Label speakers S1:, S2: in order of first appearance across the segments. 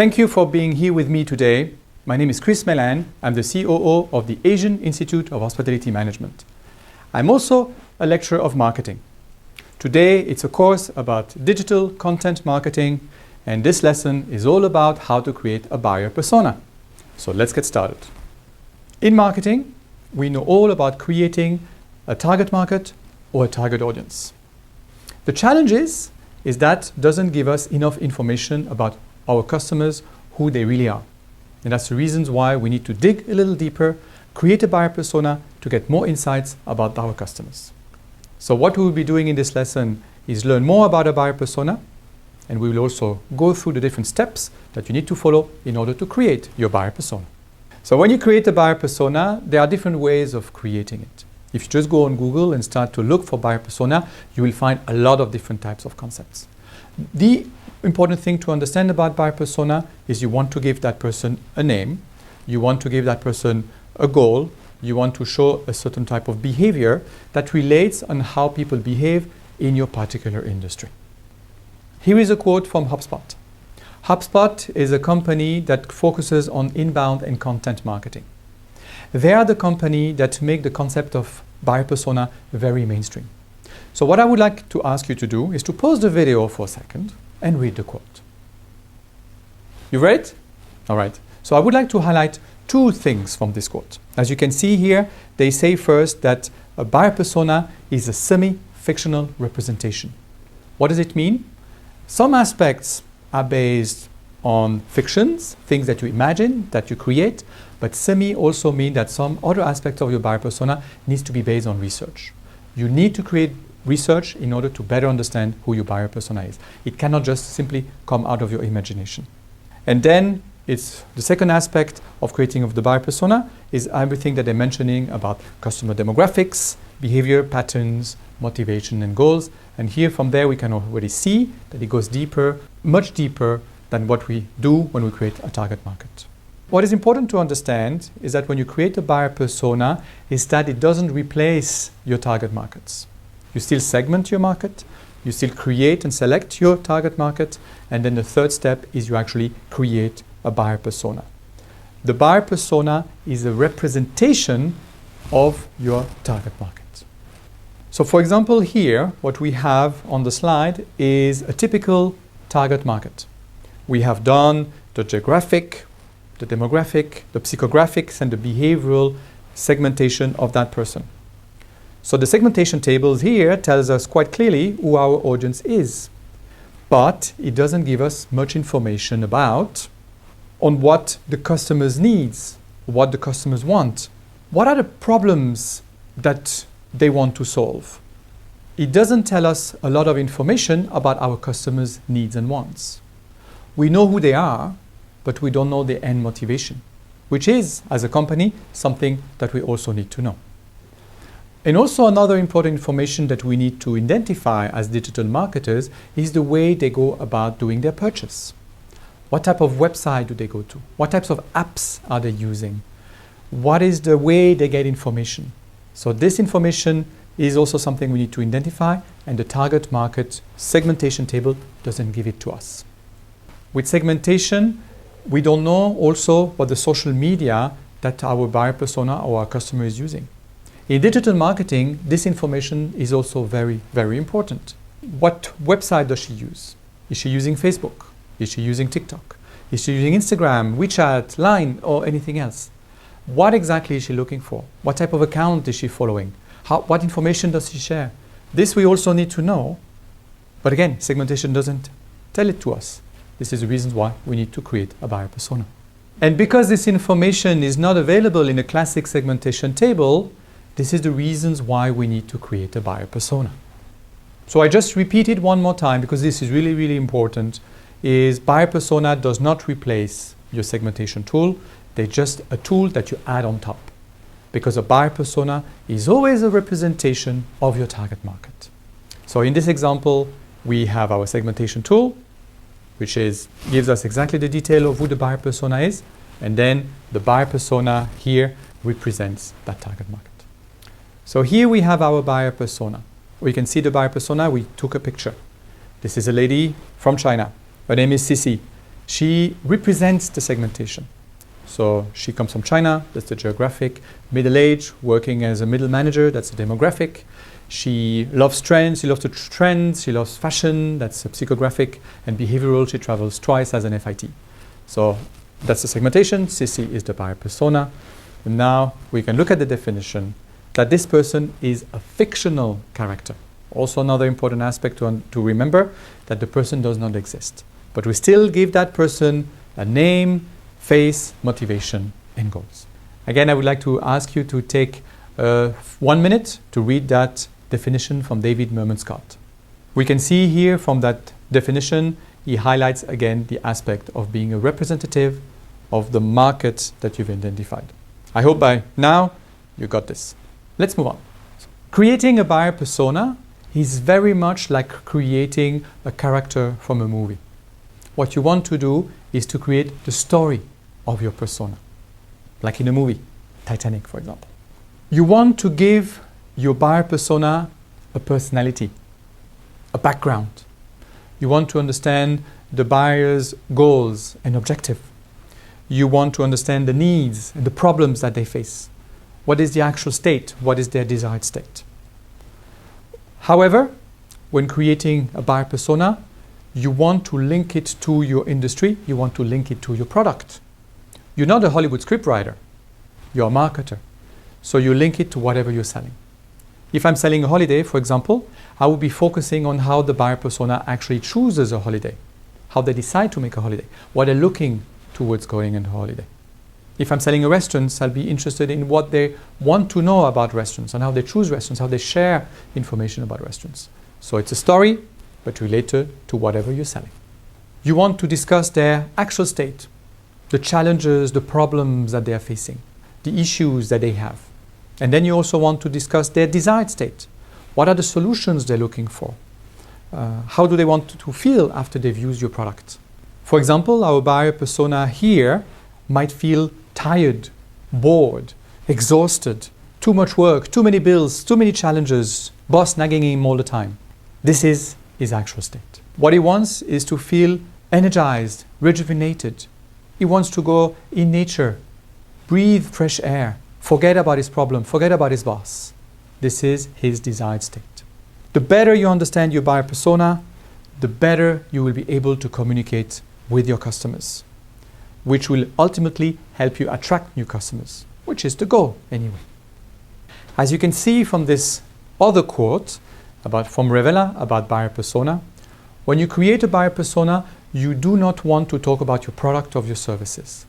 S1: Thank you for being here with me today. My name is Chris Melan. I'm the COO of the Asian Institute of Hospitality Management. I'm also a lecturer of marketing. Today it's a course about digital content marketing, and this lesson is all about how to create a buyer persona. So let's get started. In marketing, we know all about creating a target market or a target audience. The challenge is that doesn't give us enough information about our customers, who they really are. And that's the reasons why we need to dig a little deeper, create a buyer persona to get more insights about our customers. So what we will be doing in this lesson is learn more about a buyer persona, and we will also go through the different steps that you need to follow in order to create your buyer persona. So when you create a buyer persona, there are different ways of creating it. If you just go on Google and start to look for buyer persona, you will find a lot of different types of concepts. The important thing to understand about buyer persona is you want to give that person a name, you want to give that person a goal, you want to show a certain type of behavior that relates on how people behave in your particular industry. Here is a quote from HubSpot. HubSpot is a company that focuses on inbound and content marketing. They are the company that make the concept of buyer persona very mainstream. So what I would like to ask you to do is to pause the video for a second and read the quote. You read it? All right. So I would like to highlight two things from this quote. As you can see here, they say first that a buyer persona is a semi-fictional representation. What does it mean? Some aspects are based on fictions, things that you imagine, that you create, but semi also mean that some other aspects of your buyer persona needs to be based on research. You need to create research in order to better understand who your buyer persona is. It cannot just simply come out of your imagination. And then it's the second aspect of creating of the buyer persona is everything that they're mentioning about customer demographics, behavior patterns, motivation and goals. And here from there we can already see that it goes deeper, much deeper than what we do when we create a target market. What is important to understand is that when you create a buyer persona is that it doesn't replace your target markets. You still segment your market, you still create and select your target market, and then the third step is you actually create a buyer persona. The buyer persona is a representation of your target market. So for example here, what we have on the slide is a typical target market. We have done the geographic, the demographic, the psychographics, and the behavioral segmentation of that person. So the segmentation tables here tells us quite clearly who our audience is, but it doesn't give us much information about on what the customers needs, what the customers want. What are the problems that they want to solve? It doesn't tell us a lot of information about our customers' needs and wants. We know who they are, but we don't know their end motivation, which is, as a company, something that we also need to know. And also another important information that we need to identify as digital marketers is the way they go about doing their purchase. What type of website do they go to? What types of apps are they using? What is the way they get information? So this information is also something we need to identify, and the target market segmentation table doesn't give it to us. With segmentation, we don't know also what the social media that our buyer persona or our customer is using. In digital marketing, this information is also very, very important. What website does she use? Is she using Facebook? Is she using TikTok? Is she using Instagram, WeChat, Line, or anything else? What exactly is she looking for? What type of account is she following? What information does she share? This we also need to know. But again, segmentation doesn't tell it to us. This is the reason why we need to create a buyer persona. And because this information is not available in a classic segmentation table, this is the reasons why we need to create a buyer persona. So I just repeat it one more time because this is really, really important, is buyer persona does not replace your segmentation tool. They're just a tool that you add on top, because a buyer persona is always a representation of your target market. So in this example, we have our segmentation tool, which gives us exactly the detail of who the buyer persona is, and then the buyer persona here represents that target market. So here we have our buyer persona. We can see the buyer persona. We took a picture. This is a lady from China. Her name is Sisi. She represents the segmentation. So she comes from China, that's the geographic. Middle age, working as a middle manager, that's the demographic. She loves trends, she loves the trends, she loves fashion, that's the psychographic. And behavioral, she travels twice as an FIT. So that's the segmentation. Sissy is the buyer persona. And now we can look at the definition that this person is a fictional character. Also another important aspect to remember, that the person does not exist. But we still give that person a name, face, motivation, and goals. Again, I would like to ask you to take 1 minute to read that definition from David Merman Scott. We can see here from that definition, he highlights again the aspect of being a representative of the market that you've identified. I hope by now you got this. Let's move on. Creating a buyer persona is very much like creating a character from a movie. What you want to do is to create the story of your persona, like in a movie, Titanic, for example. You want to give your buyer persona a personality, a background. You want to understand the buyer's goals and objective. You want to understand the needs and the problems that they face. What is the actual state? What is their desired state? However, when creating a buyer persona, you want to link it to your industry, you want to link it to your product. You're not a Hollywood scriptwriter, you're a marketer. So you link it to whatever you're selling. If I'm selling a holiday, for example, I will be focusing on how the buyer persona actually chooses a holiday, how they decide to make a holiday, what they're looking towards going on a holiday. If I'm selling a restaurant, I'll be interested in what they want to know about restaurants and how they choose restaurants, how they share information about restaurants. So it's a story, but related to whatever you're selling. You want to discuss their actual state, the challenges, the problems that they are facing, the issues that they have. And then you also want to discuss their desired state. What are the solutions they're looking for? How do they want to feel after they've used your product? For example, our buyer persona here might feel tired, bored, exhausted, too much work, too many bills, too many challenges, boss nagging him all the time. This is his actual state. What he wants is to feel energized, rejuvenated. He wants to go in nature, breathe fresh air, forget about his problem, forget about his boss. This is his desired state. The better you understand your buyer persona, the better you will be able to communicate with your customers, which will ultimately help you attract new customers, which is the goal anyway. As you can see from this other quote from Revella about buyer persona, when you create a buyer persona, you do not want to talk about your product or your services.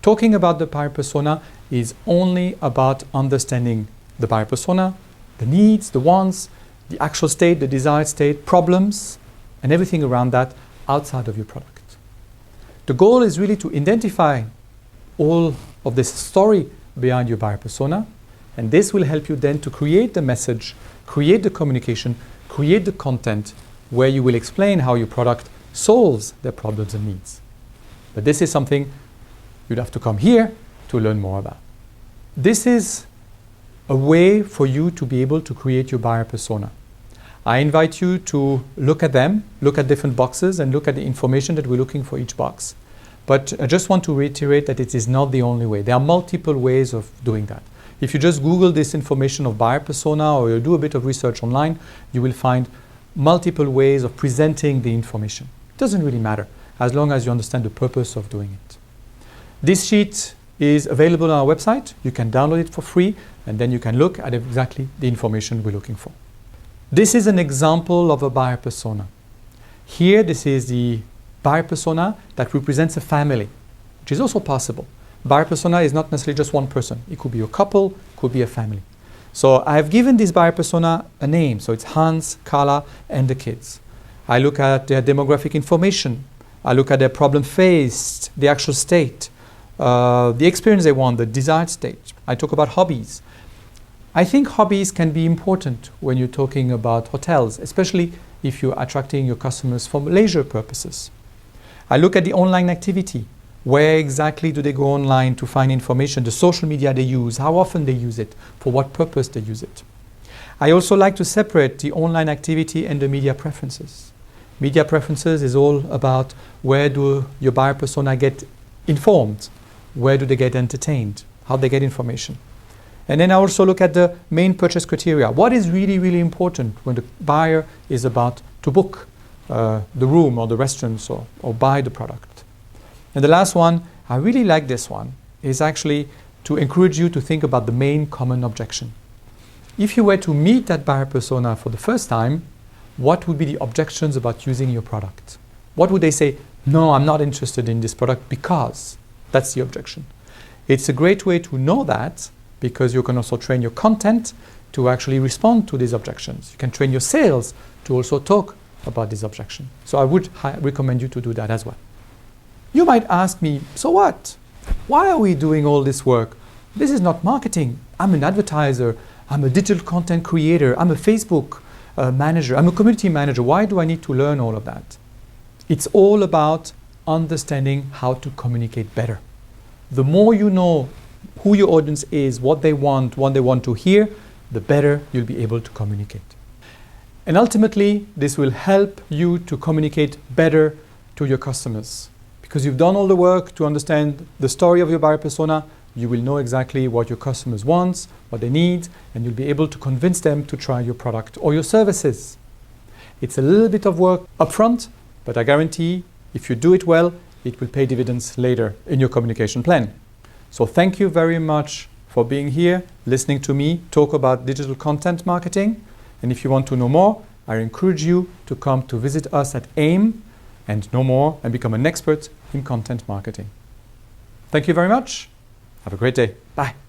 S1: Talking about the buyer persona is only about understanding the buyer persona, the needs, the wants, the actual state, the desired state, problems, and everything around that outside of your product. The goal is really to identify all of this story behind your buyer persona, and this will help you then to create the message, create the communication, create the content where you will explain how your product solves their problems and needs. But this is something you'd have to come here to learn more about. This is a way for you to be able to create your buyer persona. I invite you to look at them, look at different boxes, and look at the information that we're looking for each box. But I just want to reiterate that it is not the only way. There are multiple ways of doing that. If you just Google this information of buyer persona or you do a bit of research online, you will find multiple ways of presenting the information. It doesn't really matter as long as you understand the purpose of doing it. This sheet is available on our website. You can download it for free and then you can look at exactly the information we're looking for. This is an example of a buyer persona. Here, this is the buyer persona that represents a family, which is also possible. Buyer persona is not necessarily just one person. It could be a couple, could be a family. So I have given this buyer persona a name. So it's Hans, Carla, and the kids. I look at their demographic information. I look at their problem faced, the actual state, the experience they want, the desired state. I talk about hobbies. I think hobbies can be important when you're talking about hotels, especially if you're attracting your customers for leisure purposes. I look at the online activity. Where exactly do they go online to find information, the social media they use, how often they use it, for what purpose they use it. I also like to separate the online activity and the media preferences. Media preferences is all about where do your buyer persona get informed, where do they get entertained, how they get information. And then I also look at the main purchase criteria. What is really, really important when the buyer is about to book the room or the restaurants or buy the product. And the last one, I really like this one, is actually to encourage you to think about the main common objection. If you were to meet that buyer persona for the first time, what would be the objections about using your product? What would they say? No, I'm not interested in this product because. That's the objection. It's a great way to know that because you can also train your content to actually respond to these objections. You can train your sales to also talk about this objection. So I would recommend you to do that as well. You might ask me, so what? Why are we doing all this work? This is not marketing. I'm an advertiser. I'm a digital content creator. I'm a Facebook manager. I'm a community manager. Why do I need to learn all of that? It's all about understanding how to communicate better. The more you know who your audience is, what they want to hear, the better you'll be able to communicate. And ultimately, this will help you to communicate better to your customers. Because you've done all the work to understand the story of your buyer persona, you will know exactly what your customers want, what they need, and you'll be able to convince them to try your product or your services. It's a little bit of work upfront, but I guarantee if you do it well, it will pay dividends later in your communication plan. So thank you very much for being here, listening to me talk about digital content marketing. And if you want to know more, I encourage you to come to visit us at AIM and know more and become an expert in content marketing. Thank you very much. Have a great day. Bye.